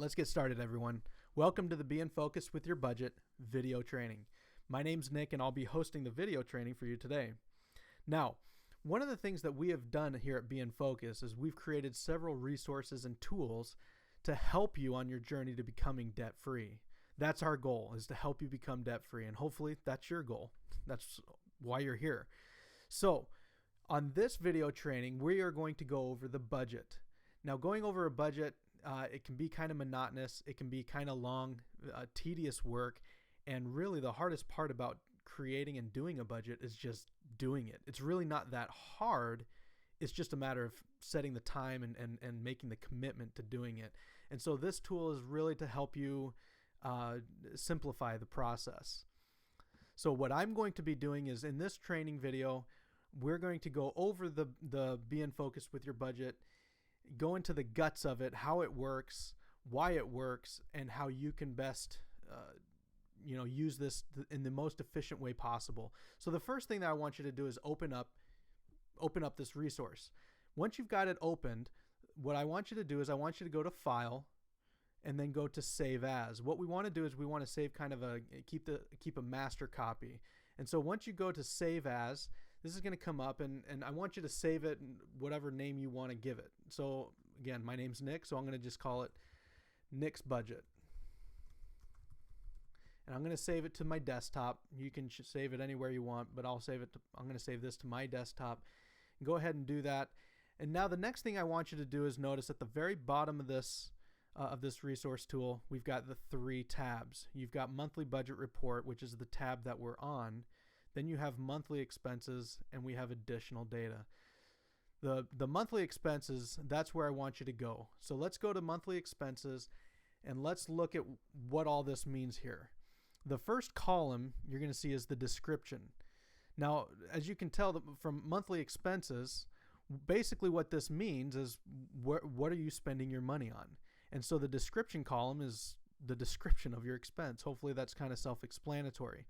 let's get started, everyone. Welcome to the Be in Focus with Your Budget video training. My name's Nick, and I'll be hosting the video training for you today. Now, one of the things that we have done here at Be in Focus is we've created several resources and tools to help you on your journey to becoming debt-free. That's our goal, is to help you become debt-free, and hopefully that's your goal. That's why you're here. So, on this video training, we are going to go over the budget. Now, going over a budget, it can be kind of monotonous. It can be kind of long, tedious work. And really the hardest part about creating and doing a budget is just doing it. It's really not that hard. It's just a matter of setting the time and making the commitment to doing it. And so this tool is really to help you simplify the process. So what I'm going to be doing is in this training video, we're going to go over the Be in Focus with Your Budget, go into the guts of it, how it works, why it works, and how you can best use this in the most efficient way possible. So the first thing that I want you to do is open up this resource. Once you've got it opened, what I want you to do is I want you to go to File and then go to Save As. What we want to do is we want to save kind of keep a master copy. And so once you go to Save As, this is going to come up, and I want you to save it in whatever name you want to give it. So again, my name's Nick, so I'm going to just call it Nick's Budget. And I'm going to save it to my desktop. You can save it anywhere you want, but I'm going to save this to my desktop. Go ahead and do that. And now the next thing I want you to do is notice at the very bottom of this resource tool, we've got the 3 tabs. You've got Monthly Budget Report, which is the tab that we're on. Then you have monthly expenses, and we have additional data. The monthly expenses, that's where I want you to go. So let's go to monthly expenses, and let's look at what all this means here. The first column you're going to see is the description. Now, as you can tell from monthly expenses, basically what this means is what are you spending your money on? And so the description column is the description of your expense. Hopefully that's kind of self-explanatory.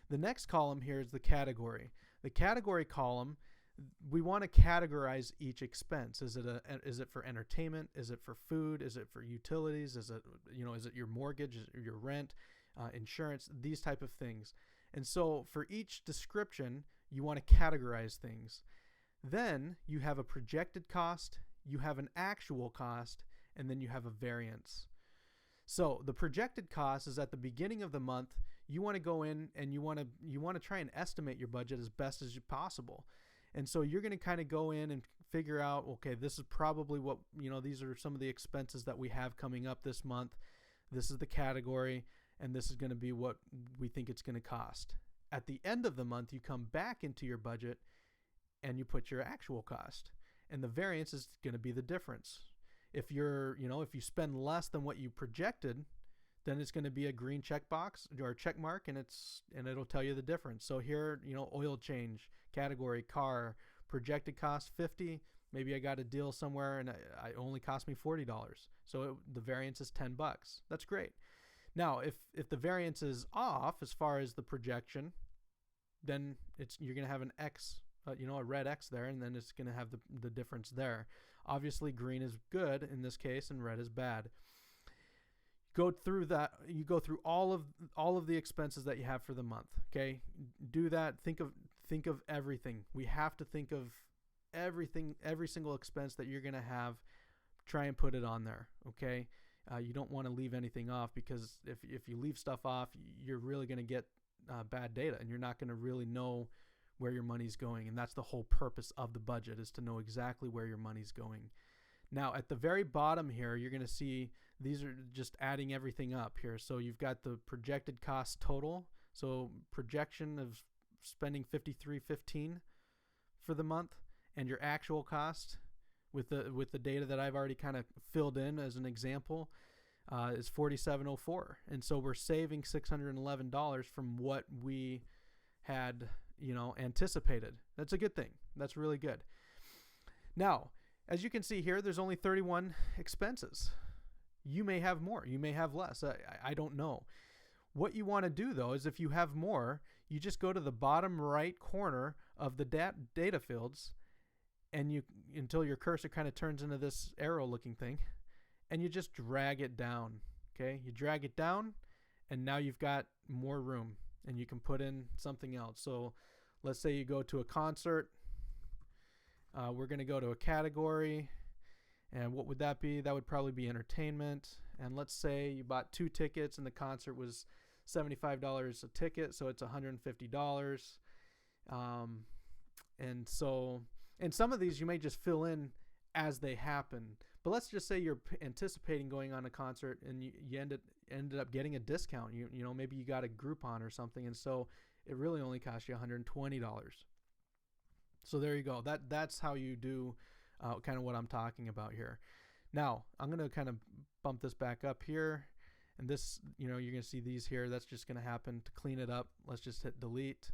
The next column here is the category. The category column, we want to categorize each expense. Is it for entertainment? Is it for food? Is it for utilities? Is it your mortgage? Is it your rent, insurance? These type of things. And so for each description, you want to categorize things. Then you have a projected cost, you have an actual cost, and then you have a variance. So the projected cost is at the beginning of the month. You want to go in and you want to try and estimate your budget as best as possible. And so you're going to kind of go in and figure out, okay, this is probably what, these are some of the expenses that we have coming up this month. This is the category, and this is going to be what we think it's going to cost. At the end of the month, you come back into your budget and you put your actual cost. And the variance is going to be the difference. If if you spend less than what you projected, then it's going to be a green checkbox or check mark, and it'll tell you the difference. So here, oil change, category, car, projected cost $50. Maybe I got a deal somewhere and I only cost me $40. So the variance is $10. That's great. Now, if the variance is off as far as the projection, then you're going to have an X, a red X there, and then it's going to have the difference there. Obviously, green is good in this case, and red is bad. Go through that. You go through all of the expenses that you have for the month. Okay, do that. Think of everything. We have to think of everything, every single expense that you're going to have. Try and put it on there. Okay, you don't want to leave anything off, because if you leave stuff off, you're really going to get bad data, and you're not going to really know where your money's going. And that's the whole purpose of the budget, is to know exactly where your money's going. Now, at the very bottom here, you're going to see these are just adding everything up here. So you've got the projected cost total. So projection of spending $53.15 for the month, and your actual cost with the data that I've already kind of filled in as an example is $47.04. And so we're saving $611 from what we had anticipated. That's a good thing. That's really good. Now, as you can see here, there's only 31 expenses. You may have more. You may have less. I don't know. What you want to do, though, is if you have more, you just go to the bottom right corner of the data fields, and until your cursor kind of turns into this arrow-looking thing, and you just drag it down. Okay, you drag it down, and now you've got more room, and you can put in something else. So let's say you go to a concert. We're going to go to a category, and what would that be? That would probably be entertainment. And let's say you bought 2 tickets and the concert was $75 a ticket, so it's $150. And some of these you may just fill in as they happen. But let's just say you're anticipating going on a concert and you ended up getting a discount. You know, maybe you got a Groupon or something, and so it really only cost you $120. So there you go. That's how you do kind of what I'm talking about here. Now, I'm going to kind of bump this back up here. And this, you know, you're going to see these here. That's just going to happen to clean it up. Let's just hit delete.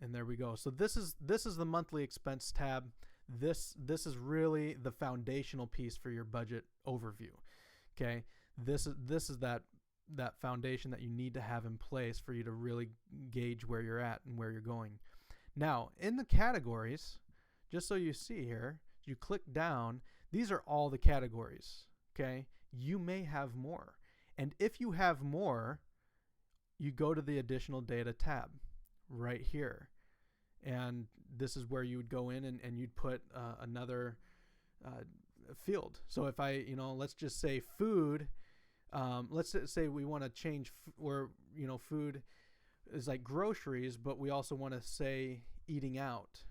And there we go. So this is the monthly expense tab. This is really the foundational piece for your budget overview. Okay? This is that foundation that you need to have in place for you to really gauge where you're at and where you're going. Now, in the categories, just so you see here, you click down, these are all the categories, okay? You may have more. And if you have more, you go to the additional data tab right here. And this is where you would go in and you'd put another field. So if I, you know, let's just say food, let's say we want to change or, you know, food is like groceries, but we also want to say eating out.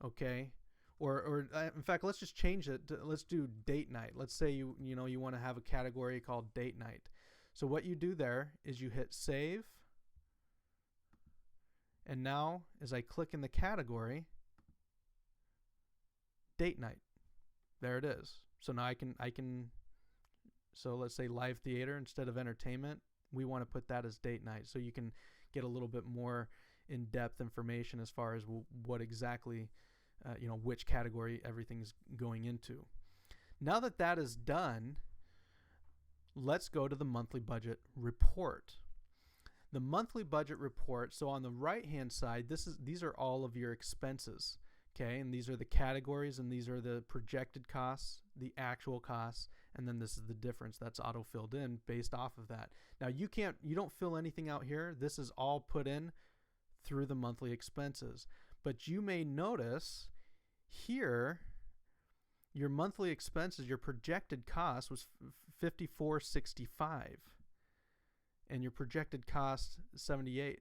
Okay. Or in fact, let's just change it. Let's do date night. Let's say you want to have a category called date night. So what you do there is you hit save. And now as I click in the category, date night, there it is. So now I can, so let's say live theater instead of entertainment, we want to put that as date night. So you can get a little bit more in-depth information as far as what exactly, which category everything's going into. Now that that is done, let's go to the monthly budget report. The monthly budget report, so on the right-hand side, these are all of your expenses, okay? And these are the categories, and these are the projected costs, the actual costs, and then this is the difference that's auto-filled in based off of that. Now, you don't fill anything out here. This is all put in through the monthly expenses. But you may notice here, your monthly expenses, your projected cost was $54.65. And your projected cost $7,800.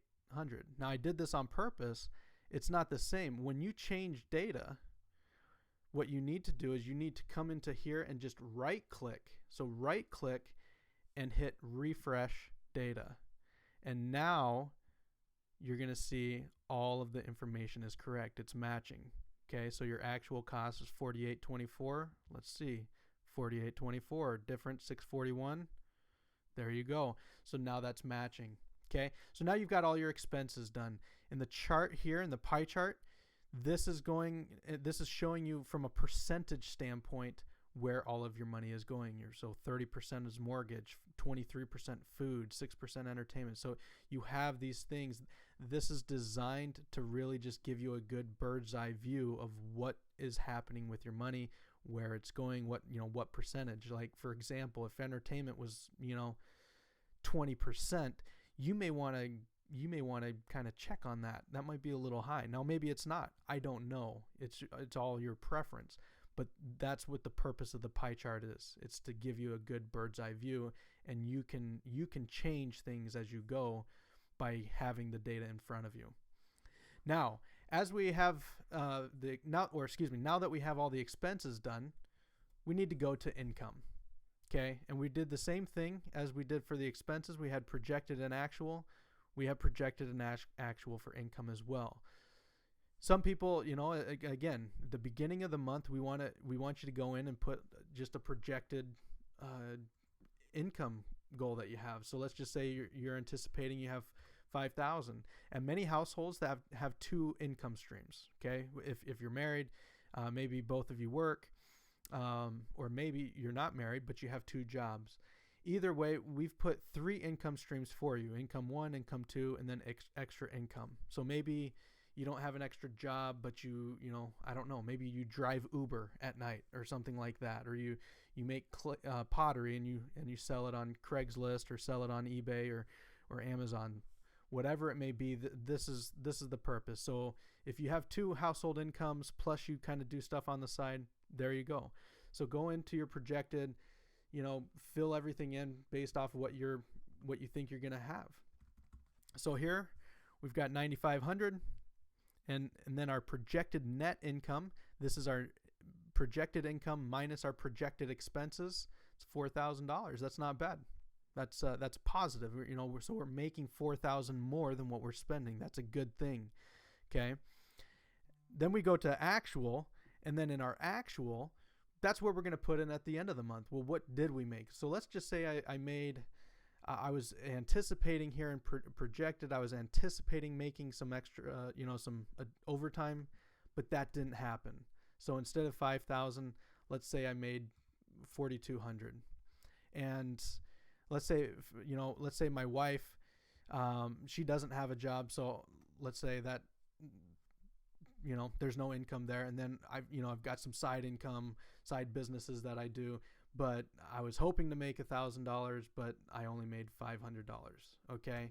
Now I did this on purpose. It's not the same. When you change data, what you need to do is you need to come into here and just right click. So right click and hit refresh data. And now you're going to see all of the information is correct. It's matching. Okay, so your actual cost is $48.24. Let's see. $48.24, different $641. There you go. So now that's matching. Okay. So now you've got all your expenses done. In the chart here, in the pie chart, this is showing you from a percentage standpoint where all of your money is going. So 30% is mortgage, 23% food, 6% entertainment. So you have these things. This is designed to really just give you a good bird's eye view of what is happening with your money, where it's going, what percentage. Like, for example, if entertainment was 20%, you may want to kind of check on that. That might be a little high. Now maybe it's not. I don't know. It's all your preference. But that's what the purpose of the pie chart is. It's to give you a good bird's eye view, and you can change things as you go by having the data in front of you. Now, as we have now that we have all the expenses done, we need to go to income. Okay, and we did the same thing as we did for the expenses. We had projected and actual. We have projected and actual for income as well. Some people, again, the beginning of the month, we want you to go in and put just a projected income goal that you have. So let's just say you're anticipating you have $5,000, and many households that have 2 income streams. Okay, if you're married, maybe both of you work, or maybe you're not married but you have 2 jobs. Either way, we've put 3 income streams for you: income 1, income 2, and then extra income. So maybe you don't have an extra job, but you know, I don't know, maybe you drive Uber at night or something like that, or you make pottery and you sell it on Craigslist or sell it on eBay or Amazon, whatever it may be. This is the purpose. So if you have 2 household incomes plus you kind of do stuff on the side, there you go. So go into your projected, you know, fill everything in based off of what you think you're going to have. So here we've got 9,500, and then our projected net income. This is our projected income minus our projected expenses. It's $4,000. That's not bad. That's positive. You know, so we're making $4,000 more than what we're spending. That's a good thing. Okay. Then we go to actual, and then in our actual, that's where we're going to put in at the end of the month. Well, what did we make? So let's just say I was anticipating here and projected, I was anticipating making some extra, some overtime, but that didn't happen. So instead of 5,000, let's say I made 4,200. And let's say my wife, she doesn't have a job. So let's say that, you know, there's no income there. And then I've got some side income, side businesses that I do, but I was hoping to make $1,000, but I only made $500. Okay.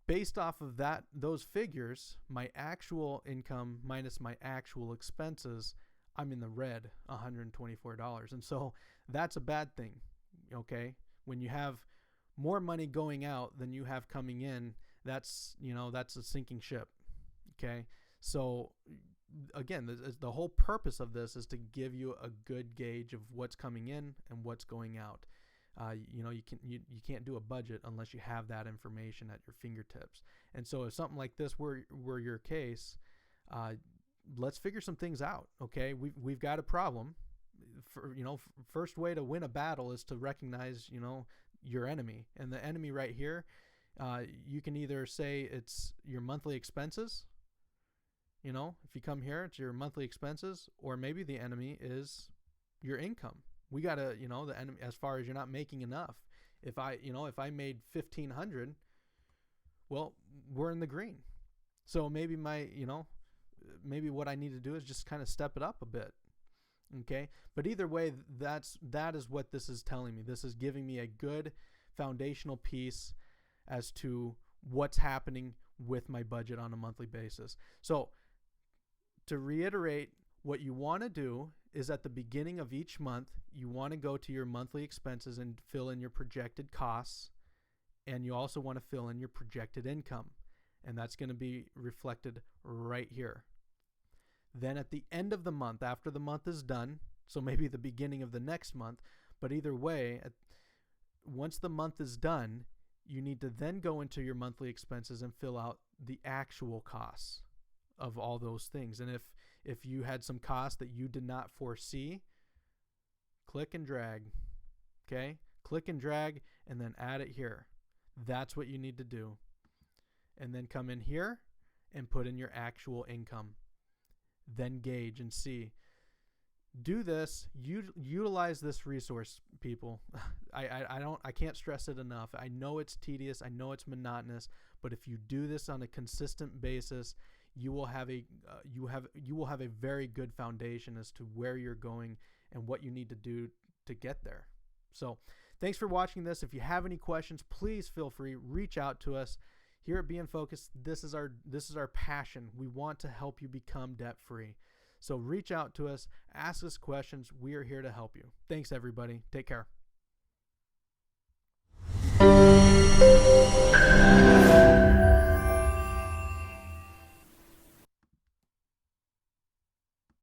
Based off of those figures, my actual income minus my actual expenses, I'm in the red, $124. And so that's a bad thing. Okay. When you have more money going out than you have coming in, that's a sinking ship. Okay. So again, the whole purpose of this is to give you a good gauge of what's coming in and what's going out. You can't do a budget unless you have that information at your fingertips. And so if something like this were your case, let's figure some things out. Okay, we've got a problem. First way to win a battle is to recognize your enemy, and the enemy right here. You can either say it's your monthly expenses. If you come here, it's your monthly expenses, or maybe the enemy is your income. We got to, the enemy, as far as you're not making enough. If I made 1,500, well, we're in the green. So maybe maybe what I need to do is just kind of step it up a bit. Okay. But either way, that is what this is telling me. This is giving me a good foundational piece as to what's happening with my budget on a monthly basis. So to reiterate, what you want to do is at the beginning of each month, you want to go to your monthly expenses and fill in your projected costs. And you also want to fill in your projected income. And that's going to be reflected right here. Then at the end of the month, after the month is done, so maybe the beginning of the next month, but either way, once the month is done, you need to then go into your monthly expenses and fill out the actual costs of all those things. And if you had some costs that you did not foresee, click and drag. Okay? Click and drag and then add it here. That's what you need to do. And then come in here and put in your actual income. Then gauge and see. Do this. Utilize this resource, people. I can't stress it enough. I know it's tedious. I know it's monotonous. But if you do this on a consistent basis, you will have a very good foundation as to where you're going and what you need to do to get there. So, thanks for watching this. If you have any questions, please feel free, reach out to us. Here at Be In Focus, this is our passion. We want to help you become debt free. So reach out to us, ask us questions. We are here to help you. Thanks, everybody. Take care.